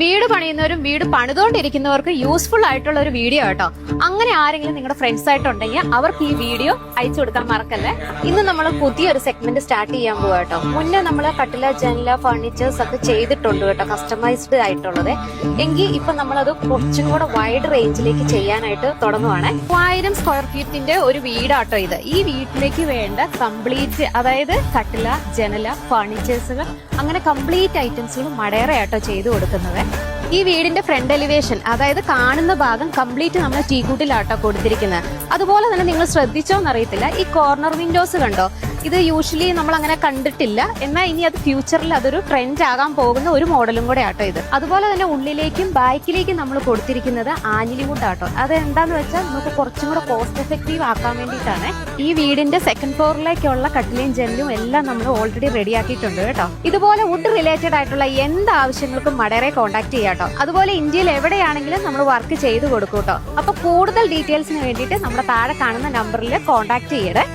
വീട് പണിയുന്നവരും വീട് പണിതുകൊണ്ടിരിക്കുന്നവർക്ക് യൂസ്ഫുൾ ആയിട്ടുള്ള ഒരു വീഡിയോ കേട്ടോ. അങ്ങനെ ആരെങ്കിലും നിങ്ങളുടെ ഫ്രണ്ട്സ് ആയിട്ടുണ്ടെങ്കിൽ അവർക്ക് ഈ വീഡിയോ അയച്ചു കൊടുക്കാൻ മറക്കല്ലേ. ഇന്ന് നമ്മൾ പുതിയൊരു സെഗ്മെന്റ് സ്റ്റാർട്ട് ചെയ്യാൻ പോവാ കേട്ടോ. മുന്നേ നമ്മൾ കട്ടില, ജനല, ഫർണിച്ചേഴ്സ് ഒക്കെ ചെയ്തിട്ടുണ്ട് കേട്ടോ, കസ്റ്റമൈസ്ഡ് ആയിട്ടുള്ളത്. എങ്കിൽ ഇപ്പൊ നമ്മളത് കുറച്ചും കൂടെ വൈഡ് റേഞ്ചിലേക്ക് ചെയ്യാനായിട്ട് തുടങ്ങുവാണ്. 1000 സ്ക്വയർ ഫീറ്റിന്റെ ഒരു വീടാട്ടോ ഇത്. ഈ വീട്ടിലേക്ക് വേണ്ട കംപ്ലീറ്റ്, അതായത് കട്ടില, ജനല, ഫർണിച്ചേഴ്സുകൾ, അങ്ങനെ കംപ്ലീറ്റ് ഐറ്റംസുകൾ മടയറയാട്ടോ ചെയ്തു കൊടുക്കുന്നത്. ഈ വീടിന്റെ ഫ്രണ്ട് എലിവേഷൻ, അതായത് കാണുന്ന ഭാഗം കംപ്ലീറ്റ് നമ്മൾ ടീക്കൂട്ടിലാട്ടോ കൊടുത്തിരിക്കുന്നത്. അതുപോലെ തന്നെ നിങ്ങൾ ശ്രദ്ധിച്ചോന്നറിയത്തില്ല, ഈ കോർണർ വിൻഡോസ് കണ്ടോ? ഇത് യൂഷ്വലി നമ്മൾ അങ്ങനെ കണ്ടിട്ടില്ല. എന്നാൽ ഇനി അത് ഫ്യൂച്ചറിൽ അതൊരു ട്രെൻഡ് ആകാൻ പോകുന്ന ഒരു മോഡലും കൂടെ ആട്ടോ ഇത്. അതുപോലെ തന്നെ ഉള്ളിലേക്കും ബാക്കിലേക്കും നമ്മൾ കൊടുത്തിരിക്കുന്നത് ആഞ്ഞിലി വുഡ് ആട്ടോ. അത് എന്താന്ന് വെച്ചാൽ നമുക്ക് കുറച്ചും കൂടെ കോസ്റ്റ് എഫക്റ്റീവ് ആക്കാൻ വേണ്ടിയിട്ടാണ്. ഈ വീടിന്റെ സെക്കൻഡ് ഫ്ലോറിലേക്കുള്ള കട്ടിലയും ജനലും എല്ലാം നമ്മൾ ഓൾറെഡി റെഡി ആക്കിയിട്ടുണ്ട് കേട്ടോ. ഇതുപോലെ വുഡ് റിലേറ്റഡ് ആയിട്ടുള്ള എന്ത് ആവശ്യങ്ങൾക്കും മടയറെ കോൺടാക്ട് ചെയ്യാട്ടോ. അതുപോലെ ഇന്ത്യയിൽ എവിടെയാണെങ്കിലും നമ്മൾ വർക്ക് ചെയ്ത് കൊടുക്കും കേട്ടോ. അപ്പൊ കൂടുതൽ ഡീറ്റെയിൽസിന് വേണ്ടിയിട്ട് നമ്മുടെ താഴെ കാണുന്ന നമ്പറിൽ കോൺടാക്ട് ചെയ്യണേ.